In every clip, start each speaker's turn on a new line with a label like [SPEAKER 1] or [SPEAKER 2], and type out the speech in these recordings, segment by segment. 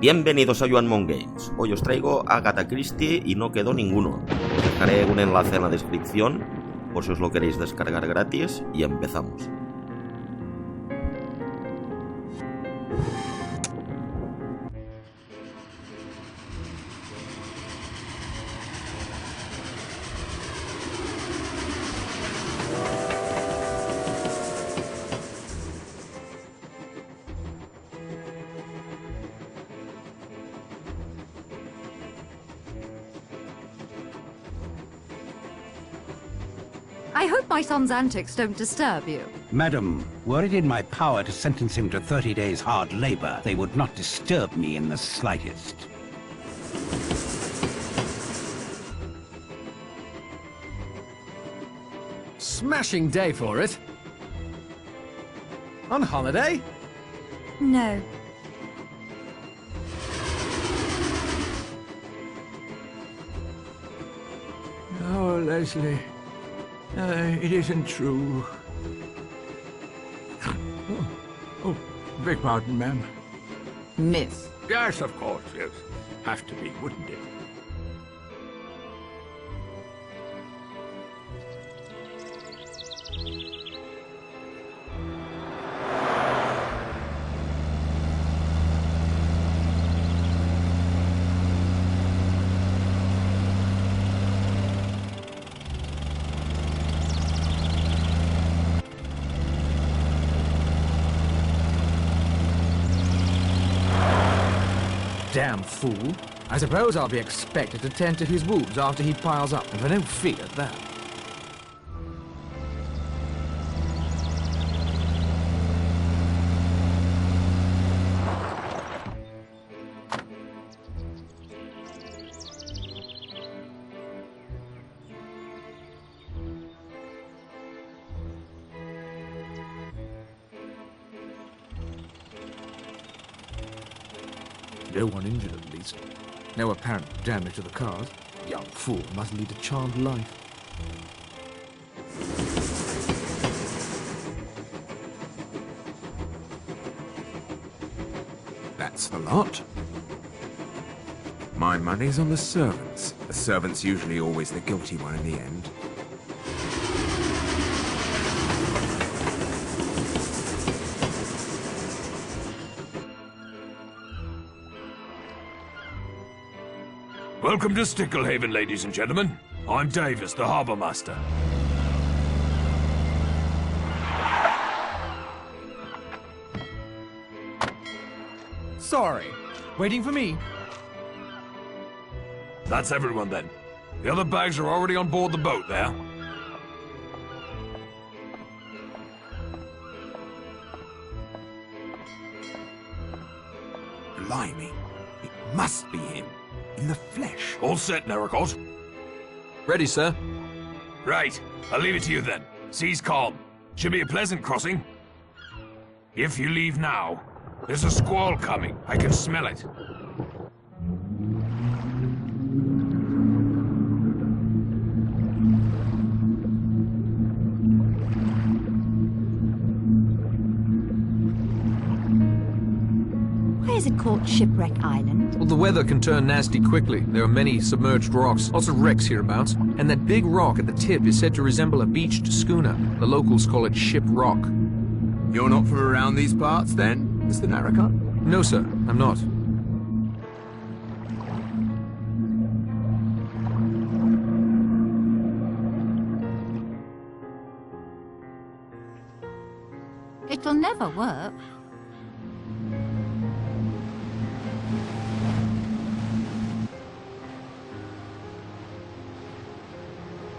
[SPEAKER 1] Bienvenidos a Juan Games. Hoy os traigo Agatha Christie y no quedó ninguno. Os dejaré un enlace en la descripción por si os lo queréis descargar gratis y empezamos.
[SPEAKER 2] I hope my son's antics don't disturb you.
[SPEAKER 3] Madam, were it in my power to sentence him to 30 days hard labor, they would not disturb me in the slightest.
[SPEAKER 4] Smashing day for it. On holiday?
[SPEAKER 2] No.
[SPEAKER 5] Oh, Leslie. It isn't true. Oh, beg pardon, ma'am.
[SPEAKER 2] Miss.
[SPEAKER 5] Yes, of course, yes. Have to be, wouldn't it?
[SPEAKER 4] Damn fool. I suppose I'll be expected to tend to his wounds after he piles up, and for no fee at that. No one injured, at least. No apparent damage to the cars. Young fool must lead a charmed life.
[SPEAKER 6] That's the lot. My money's on the servants. The servant's usually always the guilty one in the end.
[SPEAKER 5] Welcome to Sticklehaven, ladies and gentlemen. I'm Davis, the harbour master.
[SPEAKER 4] Sorry. Waiting for me.
[SPEAKER 5] That's everyone then. The other bags are already on board the boat there.
[SPEAKER 6] Blimey. It must be him. In the flesh.
[SPEAKER 5] All set, Nericot?
[SPEAKER 4] Ready, sir.
[SPEAKER 5] Right. I'll leave it to you then. Sea's calm. Should be a pleasant crossing. If you leave now, there's a squall coming. I can smell it.
[SPEAKER 2] Why is it called Shipwreck Island?
[SPEAKER 7] Well, the weather can turn nasty quickly. There are many submerged rocks, lots of wrecks hereabouts, and that big rock at the tip is said to resemble a beached schooner. The locals call it Ship Rock.
[SPEAKER 6] You're not from around these parts, then, Mr. Narracott?
[SPEAKER 7] No, sir, I'm not.
[SPEAKER 2] It'll never work.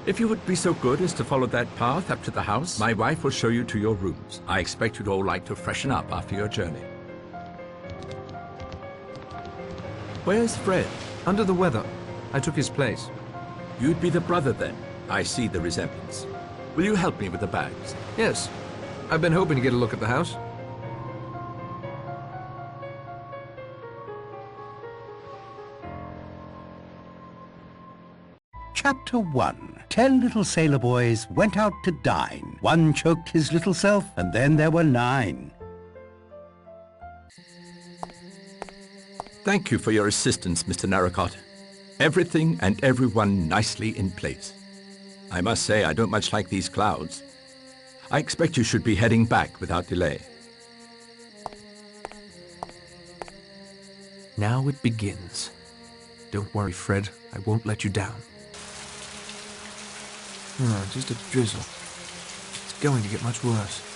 [SPEAKER 8] If you would be so good as to follow that path up to the house, my wife will show you to your rooms. I expect you'd all like to freshen up after your journey. Where's Fred?
[SPEAKER 7] Under the weather. I took his place.
[SPEAKER 8] You'd be the brother then. I see the resemblance. Will you help me with the bags?
[SPEAKER 7] Yes. I've been hoping to get a look at the house.
[SPEAKER 3] Chapter 1. 10 little sailor boys went out to dine. One choked his little self, and then there were 9.
[SPEAKER 8] Thank you for your assistance, Mr. Narracott. Everything and everyone nicely in place. I must say, I don't much like these clouds. I expect you should be heading back without delay.
[SPEAKER 7] Now it begins. Don't worry, Fred. I won't let you down. Just a drizzle. It's going to get much worse.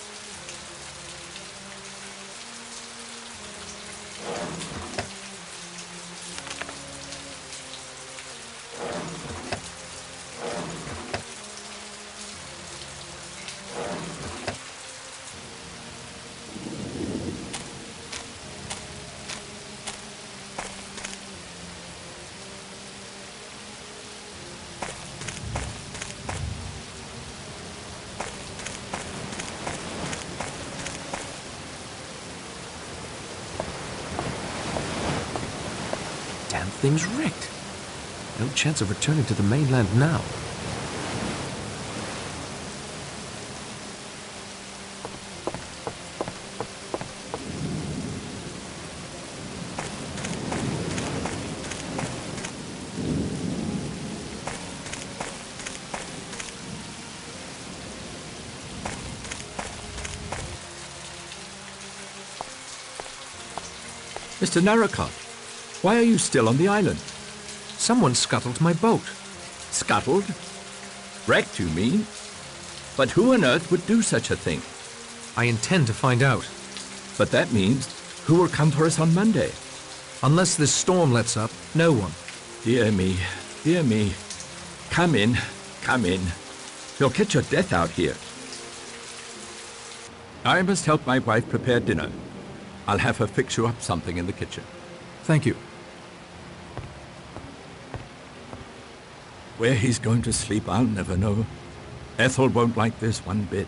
[SPEAKER 7] Damn thing's wrecked. No chance of returning to the mainland now.
[SPEAKER 8] Mr. Narracott, why are you still on the island?
[SPEAKER 7] Someone scuttled my boat.
[SPEAKER 8] Scuttled? Wrecked, you mean? But who on earth would do such a thing?
[SPEAKER 7] I intend to find out.
[SPEAKER 8] But that means, who will come for us on Monday?
[SPEAKER 7] Unless this storm lets up, no one.
[SPEAKER 8] Dear me, dear me. Come in, come in. You'll catch your death out here. I must help my wife prepare dinner. I'll have her fix you up something in the kitchen.
[SPEAKER 7] Thank you.
[SPEAKER 8] Where he's going to sleep, I'll never know. Ethel won't like this one bit.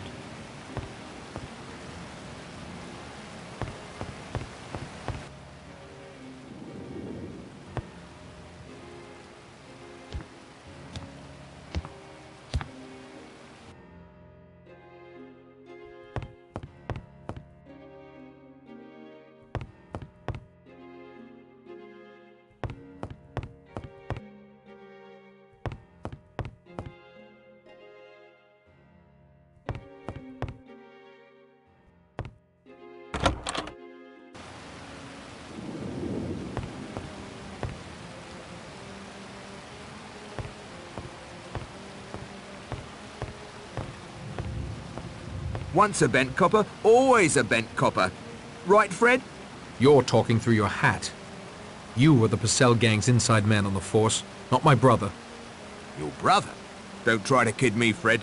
[SPEAKER 6] Once a bent copper, always a bent copper. Right, Fred?
[SPEAKER 7] You're talking through your hat. You were the Purcell gang's inside man on the force, not my brother.
[SPEAKER 6] Your brother? Don't try to kid me, Fred.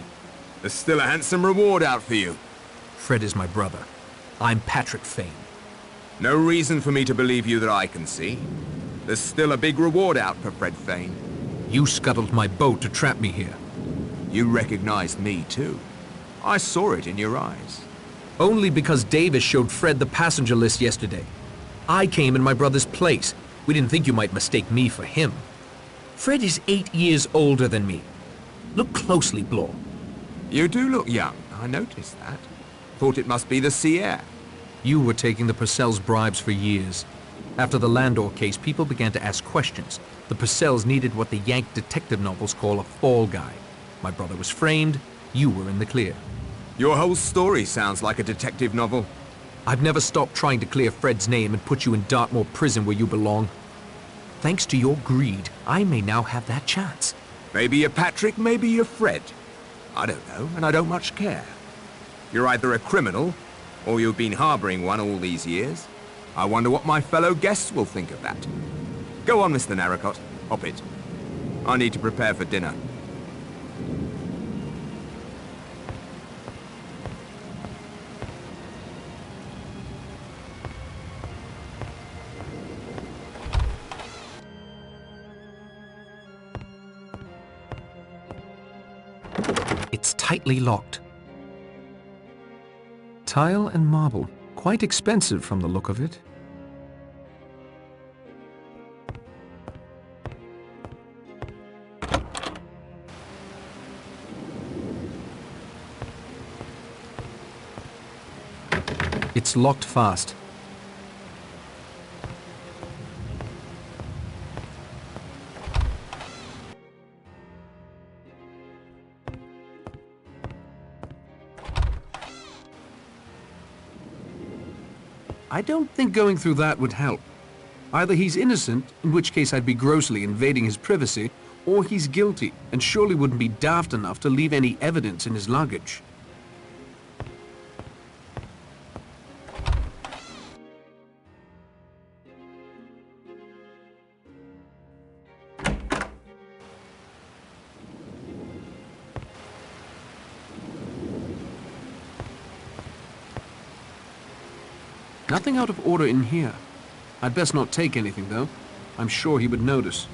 [SPEAKER 6] There's still a handsome reward out for you.
[SPEAKER 7] Fred is my brother. I'm Patrick Fane.
[SPEAKER 6] No reason for me to believe you that I can see. There's still a big reward out for Fred Fane.
[SPEAKER 7] You scuttled my boat to trap me here.
[SPEAKER 6] You recognized me, too. I saw it in your eyes.
[SPEAKER 7] Only because Davis showed Fred the passenger list yesterday. I came in my brother's place. We didn't think you might mistake me for him. Fred is 8 years older than me. Look closely, Blore.
[SPEAKER 6] You do look young, I noticed that. Thought it must be the sea air.
[SPEAKER 7] You were taking the Purcells' bribes for years. After the Landor case, people began to ask questions. The Purcells needed what the Yank detective novels call a fall guy. My brother was framed. You were in the clear.
[SPEAKER 6] Your whole story sounds like a detective novel.
[SPEAKER 7] I've never stopped trying to clear Fred's name and put you in Dartmoor prison where you belong. Thanks to your greed, I may now have that chance.
[SPEAKER 6] Maybe you're Patrick, maybe you're Fred. I don't know, and I don't much care. You're either a criminal, or you've been harboring one all these years. I wonder what my fellow guests will think of that. Go on, Mr. Narracott. Hop it. I need to prepare for dinner.
[SPEAKER 7] It's tightly locked. Tile and marble. Quite expensive from the look of it. It's locked fast. I don't think going through that would help. Either he's innocent, in which case I'd be grossly invading his privacy, or he's guilty, and surely wouldn't be daft enough to leave any evidence in his luggage. Nothing out of order in here. I'd best not take anything, though. I'm sure he would notice.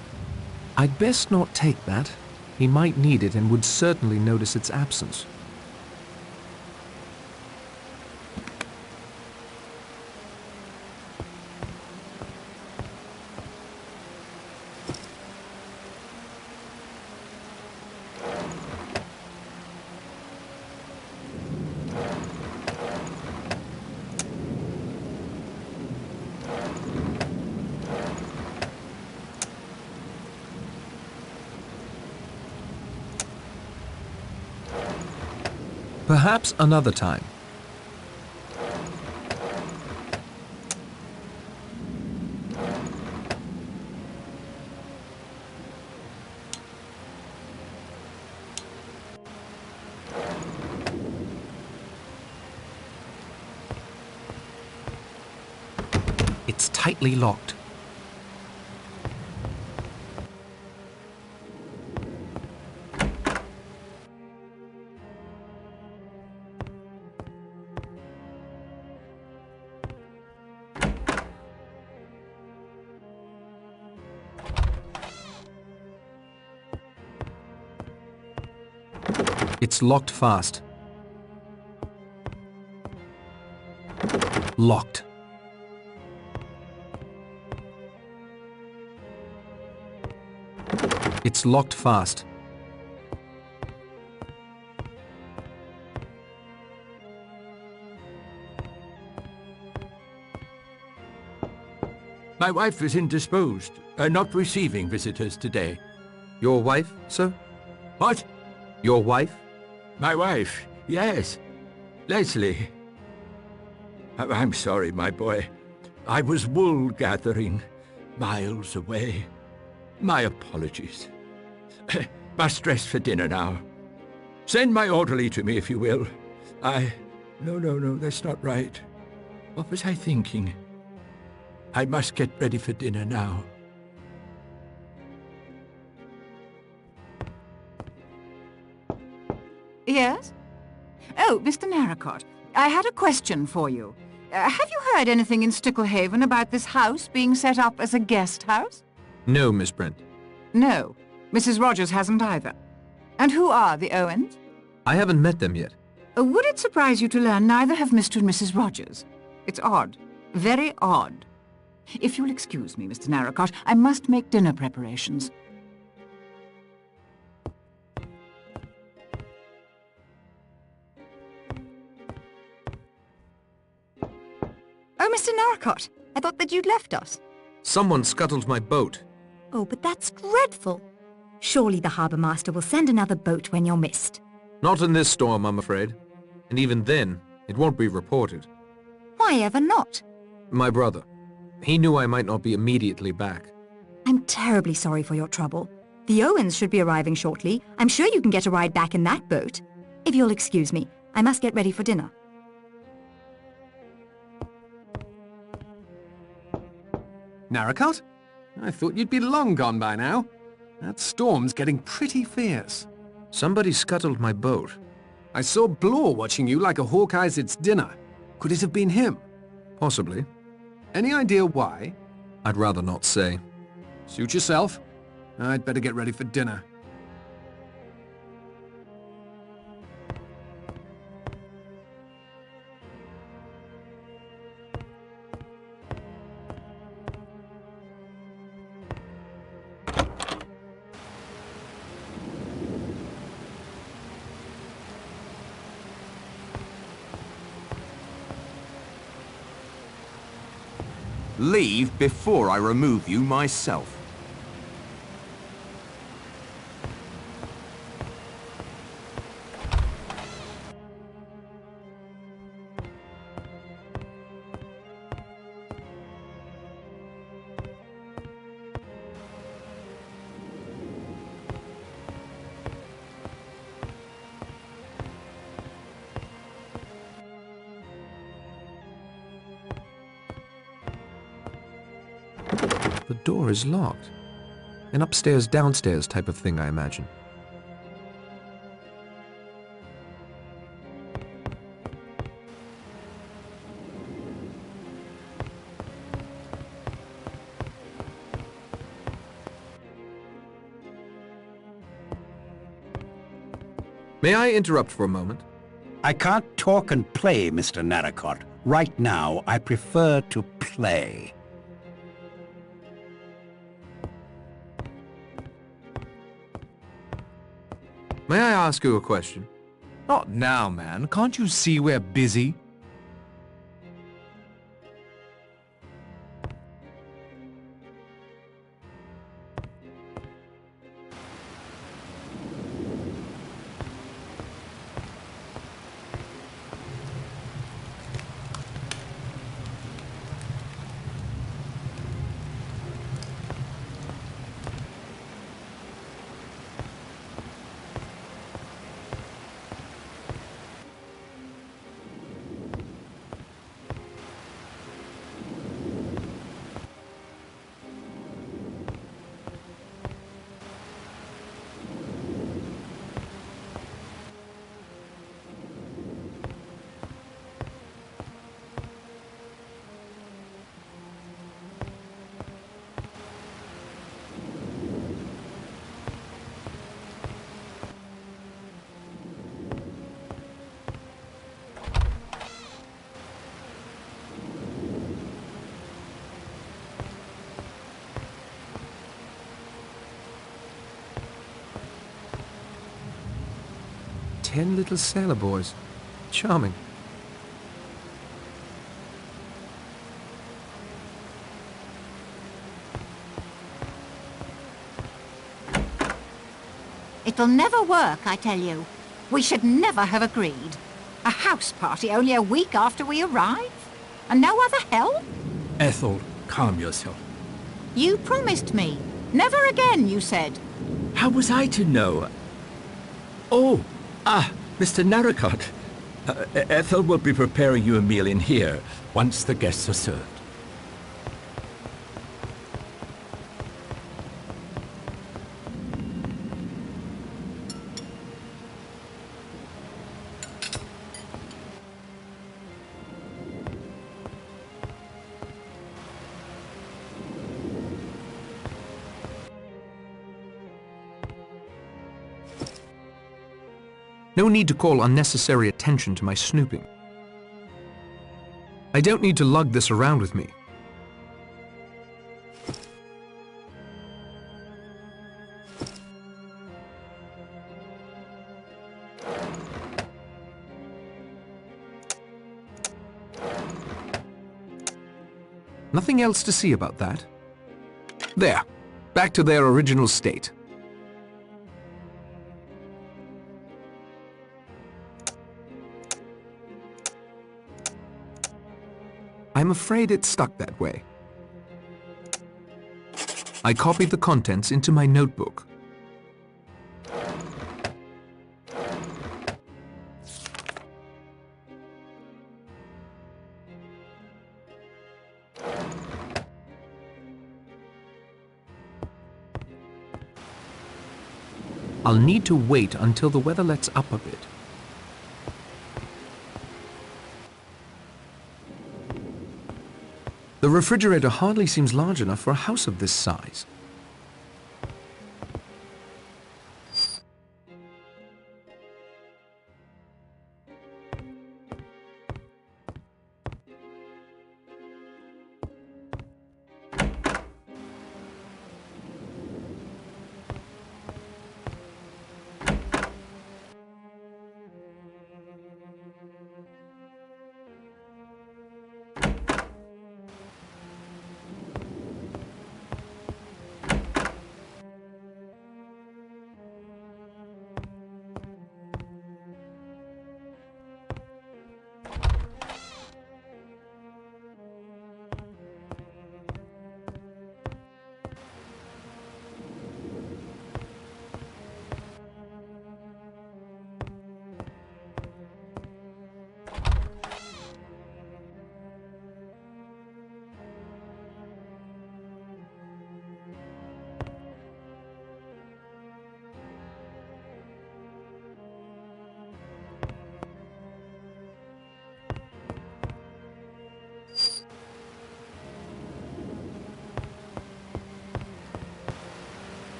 [SPEAKER 4] I'd best not take that. He might need it and would certainly notice its absence. Perhaps another time. It's tightly locked. It's locked fast. Locked. It's locked fast.
[SPEAKER 8] My wife is indisposed, not receiving visitors today.
[SPEAKER 7] Your wife, sir?
[SPEAKER 8] What?
[SPEAKER 7] Your wife?
[SPEAKER 8] My wife, yes. Leslie. I'm sorry, my boy. I was wool gathering, miles away. My apologies. Must dress for dinner now. Send my orderly to me if you will. No, that's not right. What was I thinking? I must get ready for dinner now.
[SPEAKER 9] Yes? Oh, Mr. Narracott, I had a question for you. Have you heard anything in Sticklehaven about this house being set up as a guest house?
[SPEAKER 4] No, Miss Brent.
[SPEAKER 9] No. Mrs. Rogers hasn't either. And who are the Owens?
[SPEAKER 4] I haven't met them yet.
[SPEAKER 9] Would it surprise you to learn neither have Mr. and Mrs. Rogers? It's odd. Very odd. If you'll excuse me, Mr. Narracott, I must make dinner preparations.
[SPEAKER 2] Oh, Mr. Narracott, I thought that you'd left us.
[SPEAKER 4] Someone scuttled my boat.
[SPEAKER 10] Oh, but that's dreadful. Surely the harbour master will send another boat when you're missed.
[SPEAKER 4] Not in this storm, I'm afraid. And even then, it won't be reported.
[SPEAKER 10] Why ever not?
[SPEAKER 4] My brother. He knew I might not be immediately back.
[SPEAKER 10] I'm terribly sorry for your trouble. The Owens should be arriving shortly. I'm sure you can get a ride back in that boat. If you'll excuse me, I must get ready for dinner.
[SPEAKER 11] Narracott? I thought you'd be long gone by now. That storm's getting pretty fierce.
[SPEAKER 4] Somebody scuttled my boat.
[SPEAKER 11] I saw Blore watching you like a hawk eyes its dinner. Could it have been him?
[SPEAKER 4] Possibly.
[SPEAKER 11] Any idea why?
[SPEAKER 4] I'd rather not say.
[SPEAKER 11] Suit yourself. I'd better get ready for dinner.
[SPEAKER 6] Leave before I remove you myself.
[SPEAKER 7] The door is locked. An upstairs-downstairs type of thing, I imagine. May I interrupt for a moment?
[SPEAKER 3] I can't talk and play, Mr. Narracott. Right now, I prefer to play.
[SPEAKER 7] May I ask you a question?
[SPEAKER 4] Not now, man. Can't you see we're busy?
[SPEAKER 7] "10 little sailor boys. Charming."
[SPEAKER 9] It'll never work, I tell you. We should never have agreed. A house party only a week after we arrive? And no other help?
[SPEAKER 8] Ethel, calm yourself.
[SPEAKER 9] You promised me. Never again, you said.
[SPEAKER 8] How was I to know? Oh, Mr. Narracott. Ethel will be preparing you a meal in here once the guests are served.
[SPEAKER 7] No need to call unnecessary attention to my snooping. I don't need to lug this around with me. Nothing else to see about that. There, back to their original state. I'm afraid it's stuck that way. I copied the contents into my notebook. I'll need to wait until the weather lets up a bit. The refrigerator hardly seems large enough for a house of this size.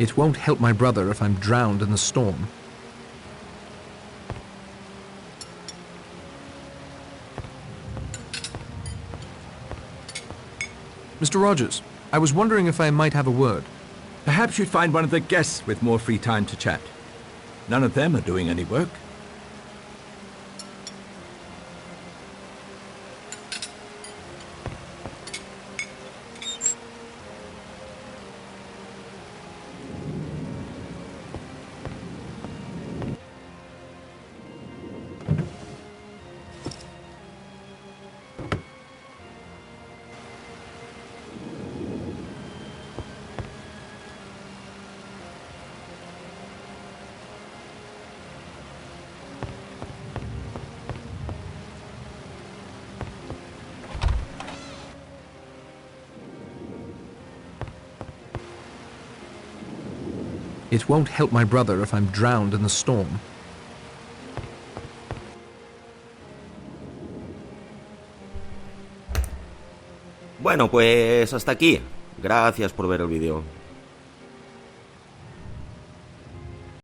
[SPEAKER 7] It won't help my brother if I'm drowned in the storm. Mr. Rogers, I was wondering if I might have a word.
[SPEAKER 8] Perhaps you'd find one of the guests with more free time to chat. None of them are doing any work.
[SPEAKER 7] It won't help my brother if I'm drowned in the storm.
[SPEAKER 1] Bueno, pues hasta aquí. Gracias por ver el vídeo.